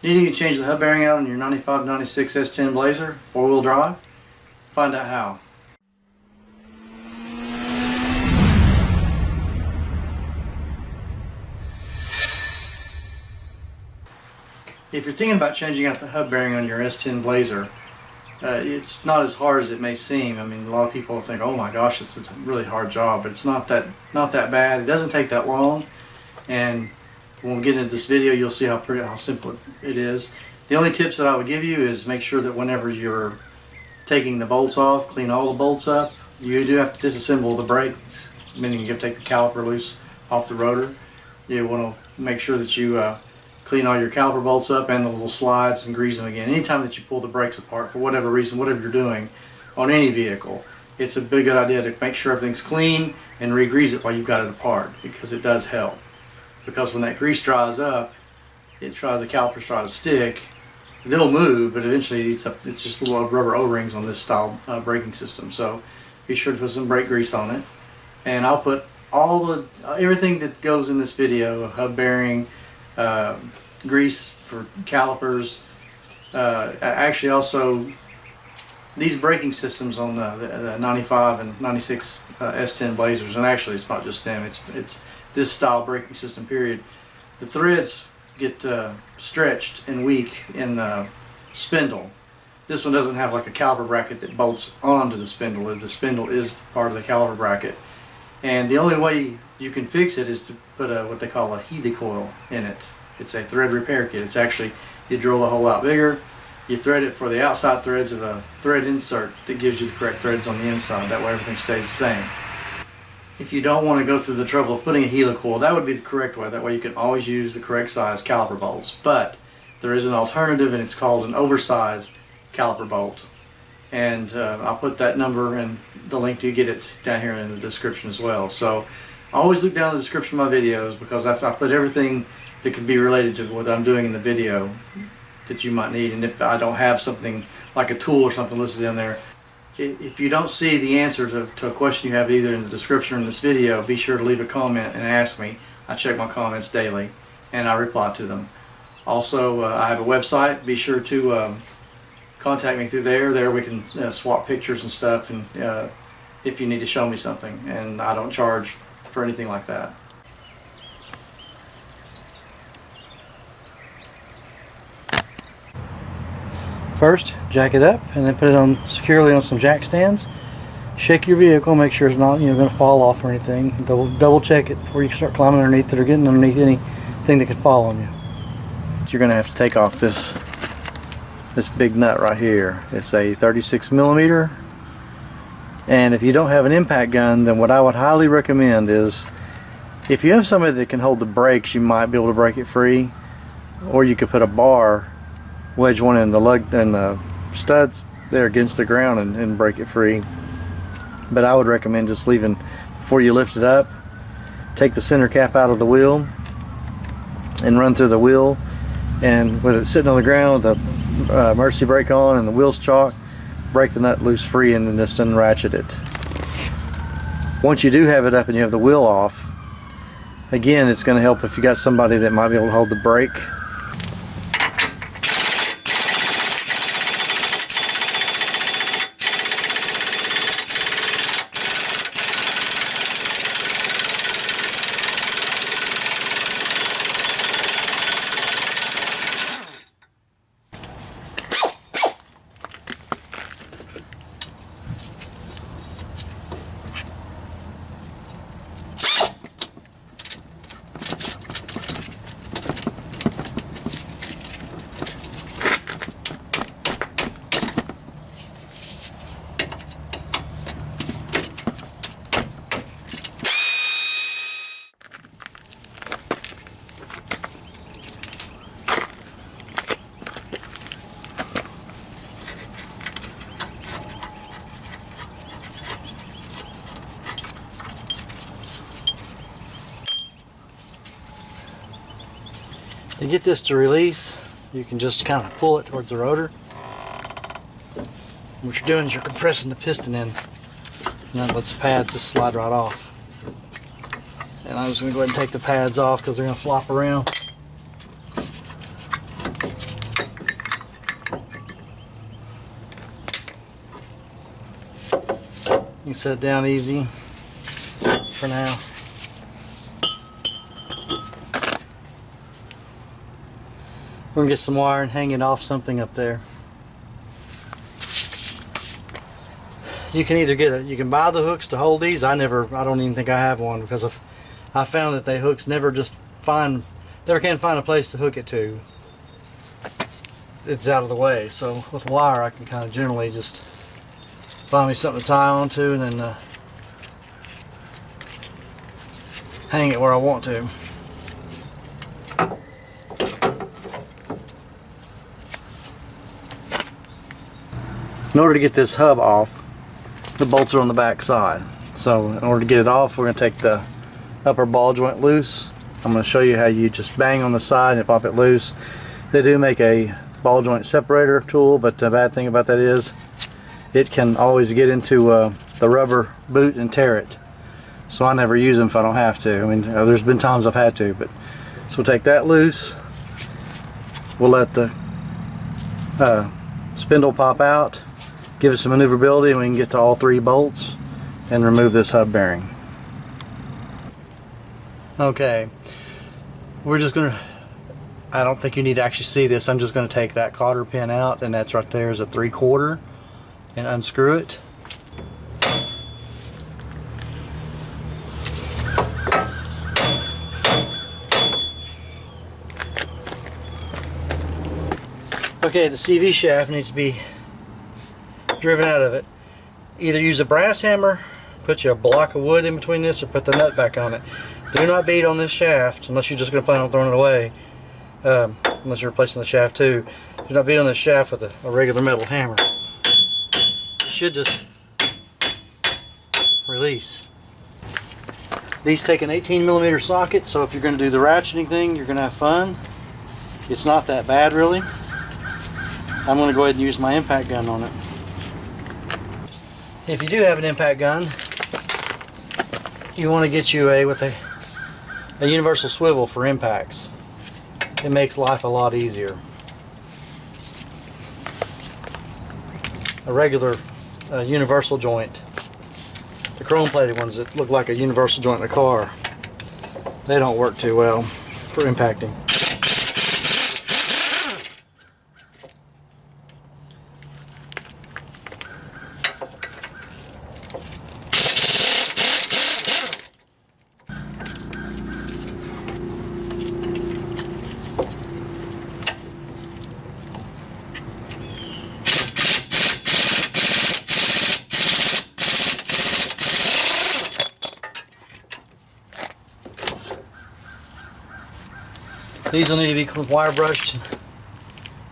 Needing to change the hub bearing out on your 95-96 S10 Blazer, 4-wheel drive? Find out how. If you're thinking about changing out the hub bearing on your S10 Blazer, it's not as hard as it may seem. I mean, a lot of people think, "Oh my gosh, it's a really hard job," but it's not that bad. It doesn't take that long, and when we get into this video, you'll see how simple it is. The only tips that I would give you is make sure that whenever you're taking the bolts off, clean all the bolts up. You do have to disassemble the brakes, meaning you have to take the caliper loose off the rotor. You want to make sure that you clean all your caliper bolts up and the little slides and grease them again. Anytime that you pull the brakes apart for whatever reason, whatever you're doing on any vehicle, it's a big good idea to make sure everything's clean and re-grease it while you've got it apart, because it does help. Because when that grease dries up, the calipers try to stick. They'll move, but eventually it's just little rubber O-rings on this style braking system. So be sure to put some brake grease on it. And I'll put everything that goes in this video: hub bearing, grease for calipers, actually also these braking systems on the 95 and 96 S10 Blazers, and actually it's not just them, it's this style braking system period. The threads get stretched and weak in the spindle. This one doesn't have like a caliper bracket that bolts onto the spindle. The spindle is part of the caliper bracket, and the only way you can fix it is to put what they call a helicoil in it. It's a thread repair kit. It's actually, you drill the hole out bigger, you thread it for the outside threads of a thread insert that gives you the correct threads on the inside. That way everything stays the same. If you don't want to go through the trouble of putting a helicoil, that would be the correct way. That way you can always use the correct size caliper bolts. But there is an alternative, and it's called an oversized caliper bolt. And I'll put that number and the link to get it down here in the description as well. So always look down in the description of my videos, because I put everything that could be related to what I'm doing in the video that you might need. And if I don't have something like a tool or something listed in there, if you don't see the answer to a question you have either in the description or in this video, be sure to leave a comment and ask me. I check my comments daily and I reply to them. Also, I have a website. Be sure to contact me through there. There we can swap pictures and stuff, and if you need to show me something, and I don't charge for anything like that. First, jack it up and then put it on securely on some jack stands. Shake your vehicle, make sure it's not going to fall off or anything. Double check it before you start climbing underneath it or getting underneath anything that could fall on you. You're going to have to take off this big nut right here. It's a 36mm, and if you don't have an impact gun, then what I would highly recommend is, if you have somebody that can hold the brakes, you might be able to break it free, or you could put a bar, wedge one in the studs there against the ground and break it free. But I would recommend just leaving, before you lift it up, take the center cap out of the wheel and run through the wheel, and with it sitting on the ground with the emergency brake on and the wheels chalk, break the nut loose free and then just unratchet it. Once you do have it up and you have the wheel off, again, it's going to help if you got somebody that might be able to hold the brake. To get this to release, you can just kind of pull it towards the rotor. What you're doing is you're compressing the piston in, and that lets the pads just slide right off. And I'm just going to go ahead and take the pads off because they're going to flop around. can set it down easy for now. We're gonna get some wire and hang it off something up there. You can either you can buy the hooks to hold these. I don't even think I have one, because I found that the hooks never can find a place to hook it to. It's out of the way. So with wire, I can kind of generally just find me something to tie onto and then hang it where I want to. In order to get this hub off, the bolts are on the back side. So in order to get it off, we're going to take the upper ball joint loose. I'm going to show you how you just bang on the side and pop it loose. They do make a ball joint separator tool, but the bad thing about that is it can always get into the rubber boot and tear it. So I never use them if I don't have to. I mean, there's been times I've had to, but so we'll take that loose. We'll let the spindle pop out, give it some maneuverability, and we can get to all 3 bolts and remove this hub bearing. Okay, we're just gonna, I don't think you need to actually see this. I'm just going to take that cotter pin out, and that's right there is a 3/4, and unscrew it. Okay, the CV shaft needs to be driven out of it. Either use a brass hammer, put you a block of wood in between this, or put the nut back on it. Do not beat on this shaft unless you're just going to plan on throwing it away. Unless you're replacing the shaft too. Do not beat on this shaft with a regular metal hammer. It should just release. These take an 18mm socket, so if you're going to do the ratcheting thing, you're going to have fun. It's not that bad really. I'm going to go ahead and use my impact gun on it. If you do have an impact gun, you want to get you a universal swivel for impacts. It makes life a lot easier. A regular universal joint, the chrome plated ones that look like a universal joint in a car, they don't work too well for impacting. These will need to be wire brushed,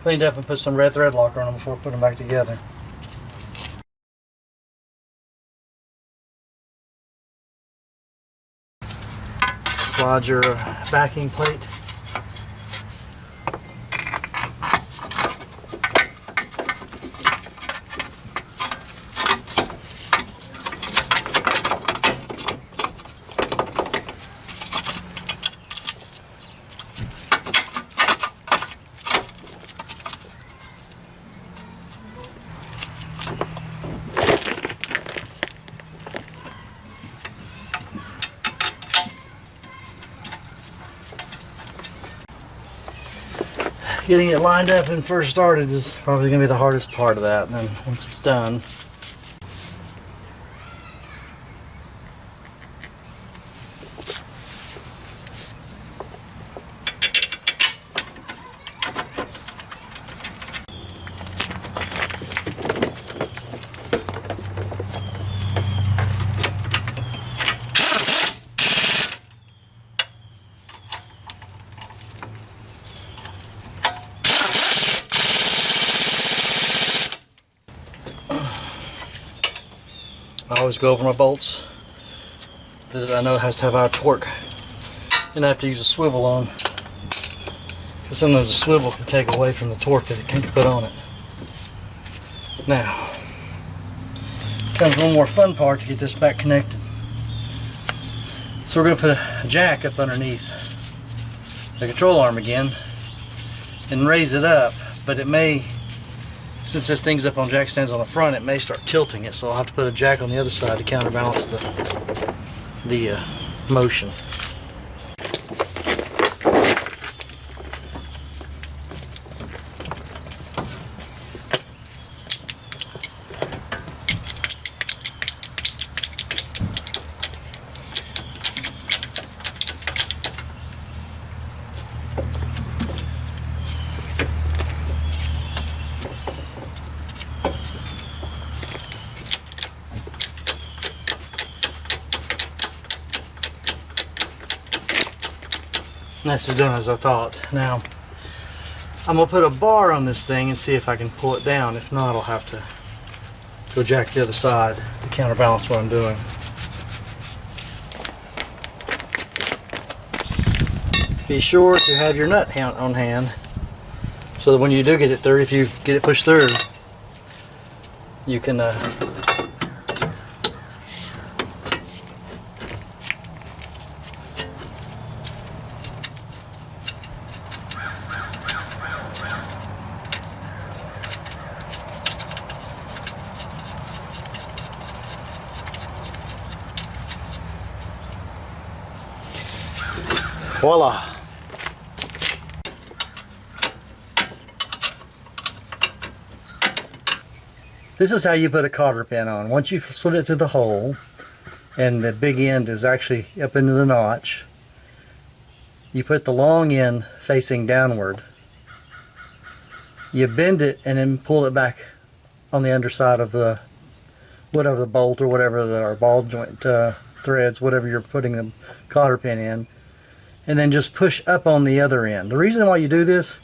cleaned up, and put some red thread locker on them before we put them back together. Slide your backing plate. Getting it lined up and first started is probably going to be the hardest part of that, and then once it's done, I always go over my bolts that I know has to have high torque, and I have to use a swivel on, because sometimes the swivel can take away from the torque that it can put on it. Now comes one more fun part to get this back connected. So we're going to put a jack up underneath the control arm again and raise it up, but it may since this thing's up on jack stands on the front, it may start tilting it, so I'll have to put a jack on the other side to counterbalance the motion. This is done as I thought. Now I'm gonna put a bar on this thing and see if I can pull it down. If not, I'll have to jack the other side to counterbalance what I'm doing. Be sure to have your nut on hand so that when you do get it through, if you get it pushed through, you can voila. This is how you put a cotter pin on. Once you've slid it through the hole and the big end is actually up into the notch, you put the long end facing downward. You bend it and then pull it back on the underside of the whatever the bolt or whatever or ball joint threads, whatever you're putting the cotter pin in, and then just push up on the other end. The reason why you do this,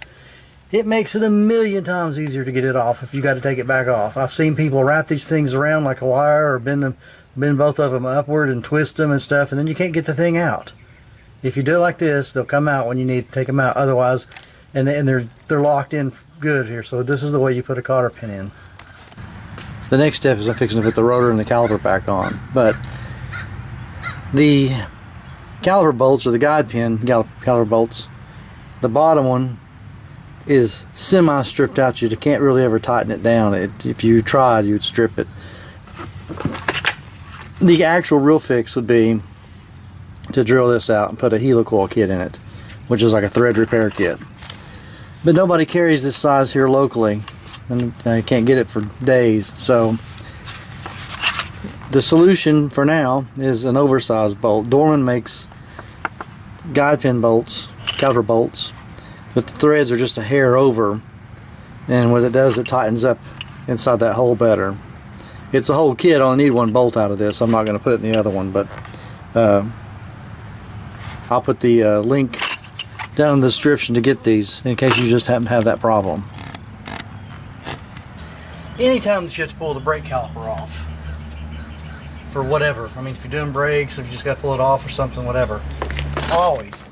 it makes it a million times easier to get it off if you got to take it back off. I've seen people wrap these things around like a wire or bend both of them upward and twist them and stuff, and then you can't get the thing out. If you do it like this, they'll come out when you need to take them out. Otherwise, and they're locked in good here. So this is the way you put a cotter pin in. The next step is I'm fixing to put the rotor and the caliper back on. But the caliper bolts, or the guide pin caliper bolts, the bottom one is semi stripped out. You can't really ever tighten it down. If you tried, you'd strip it. The actual real fix would be to drill this out and put a helicoil kit in it, which is like a thread repair kit. But nobody carries this size here locally, and I can't get it for days. So the solution for now is an oversized bolt. Dorman makes guide pin bolts, caliper bolts, but the threads are just a hair over, and what it does, it tightens up inside that hole better. It's a whole kit. I only need one bolt out of this. I'm not going to put it in the other one, but I'll put the link down in the description to get these in case you just happen to have that problem. Anytime that you have to pull the brake caliper off for whatever, I mean, if you're doing brakes, if you just got to pull it off or something, whatever, always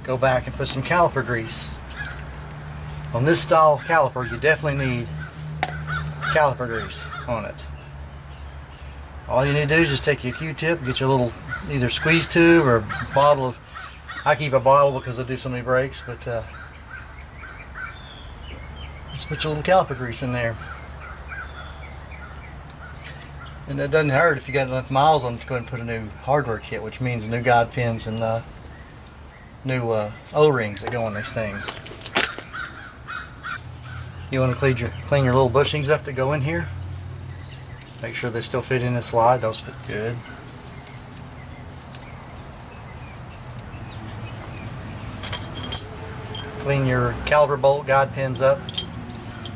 go back and put some caliper grease. On this style caliper, you definitely need caliper grease on it. All you need to do is just take your Q-tip, get your little either squeeze tube or bottle of, I keep a bottle because I do so many brakes, but just put your little caliper grease in there. And it doesn't hurt if you got enough miles on it to go ahead and put a new hardware kit, which means new guide pins and new O-rings that go on these things. You want to clean your little bushings up that go in here. Make sure they still fit in the slide. Those fit good. Clean your caliper bolt guide pins up.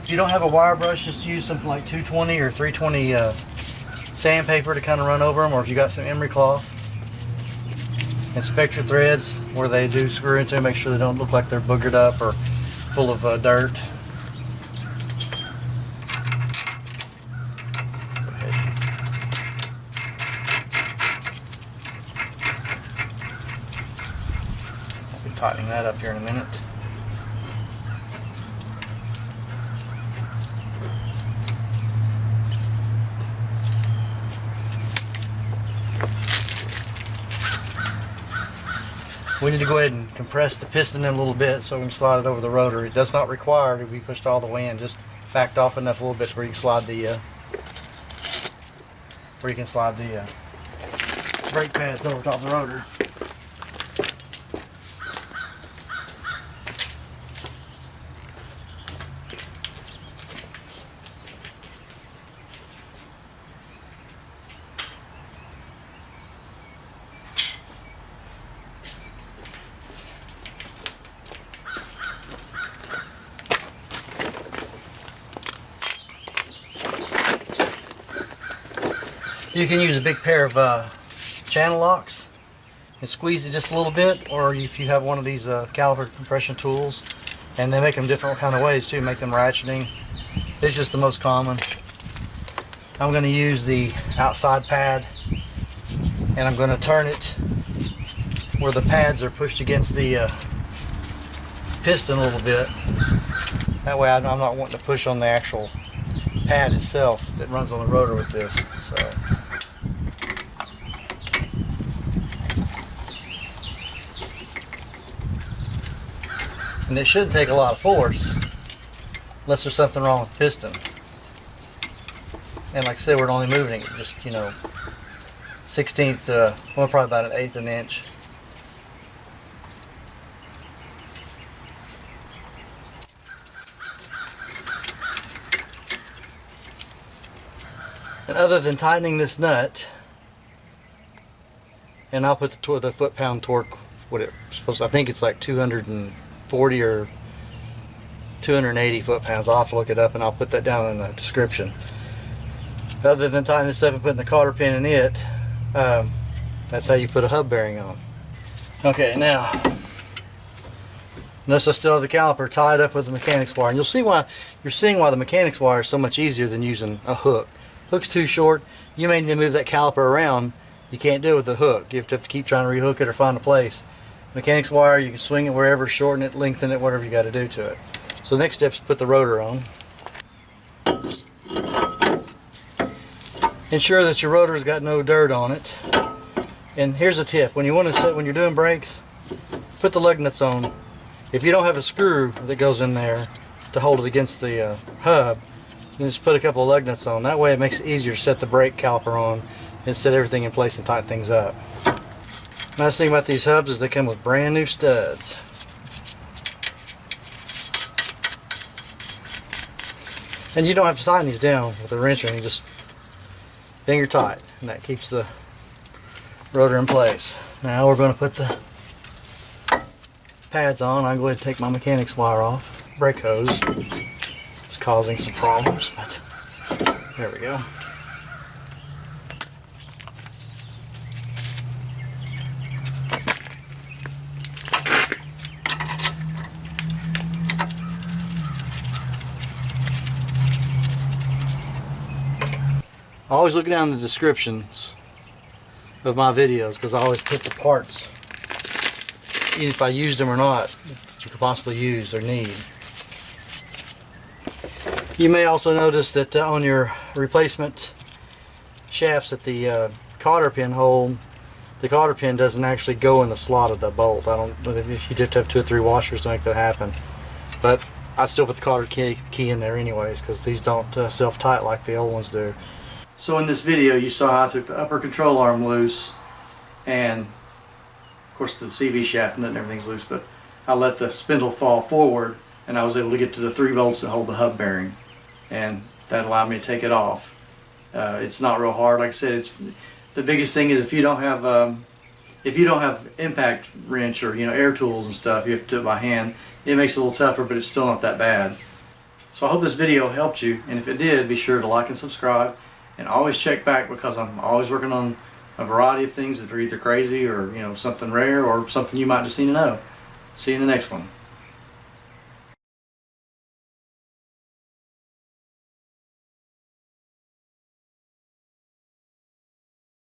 If you don't have a wire brush, just use something like 220 or 320 sandpaper to kind of run over them, or if you got some emery cloth. Inspect your threads where they do screw into, make sure they don't look like they're boogered up or full of dirt. I'll be tightening that up here in a minute. We need to go ahead and compress the piston in a little bit so we can slide it over the rotor. It does not require to be pushed all the way in, just backed off enough a little bit where you can slide the brake pads over top of the rotor. You can use a big pair of channel locks and squeeze it just a little bit, or if you have one of these caliper compression tools, and they make them different kind of ways too, make them ratcheting. It's just the most common. I'm going to use the outside pad, and I'm going to turn it where the pads are pushed against the piston a little bit. That way I'm not wanting to push on the actual pad itself that runs on the rotor with this. So. And it shouldn't take a lot of force unless there's something wrong with the piston. And like I said, we're only moving it just, 1/16 to, well, probably about 1/8 of an inch. And other than tightening this nut, and I'll put the foot-pound torque, what it's supposed to, I think it's like 240 or 280 foot-pounds. I'll have to look it up, and I'll put that down in the description. Other than tightening this up and putting the cotter pin in it, that's how you put a hub bearing on. Okay, now notice I still have the caliper tied up with the mechanics wire, and you're seeing why the mechanics wire is so much easier than using a hook. Hook's too short. You may need to move that caliper around. You can't do it with the hook. You have to keep trying to rehook it or find a place. Mechanics wire, you can swing it wherever, shorten it, lengthen it, whatever you got to do to it. So the next step is put the rotor on. Ensure that your rotor's got no dirt on it. And here's a tip: when you're doing brakes, put the lug nuts on. If you don't have a screw that goes in there to hold it against the hub, then just put a couple of lug nuts on. That way it makes it easier to set the brake caliper on and set everything in place and tighten things up. Nice thing about these hubs is they come with brand new studs. And you don't have to tighten these down with a wrench or anything, just finger tight, and that keeps the rotor in place. Now we're going to put the pads on. I'm going to take my mechanics wire off. Brake hose is causing some problems, but there we go. I always look down the descriptions of my videos because I always put the parts, even if I used them or not, that you could possibly use or need. You may also notice that on your replacement shafts at the cotter pin hole, the cotter pin doesn't actually go in the slot of the bolt. You'd have to have 2 or 3 washers to make that happen. But I still put the cotter key in there anyways because these don't self-tight like the old ones do. So in this video you saw how I took the upper control arm loose, and of course the CV shaft and everything's loose, but I let the spindle fall forward and I was able to get to the 3 bolts that hold the hub bearing, and that allowed me to take it off. It's not real hard. Like I said, the biggest thing is if you don't have impact wrench or air tools and stuff, you have to do it by hand. It makes it a little tougher, but it's still not that bad. So I hope this video helped you, and if it did, be sure to like and subscribe. And always check back because I'm always working on a variety of things that are either crazy or something rare or something you might just need to know. See you in the next one.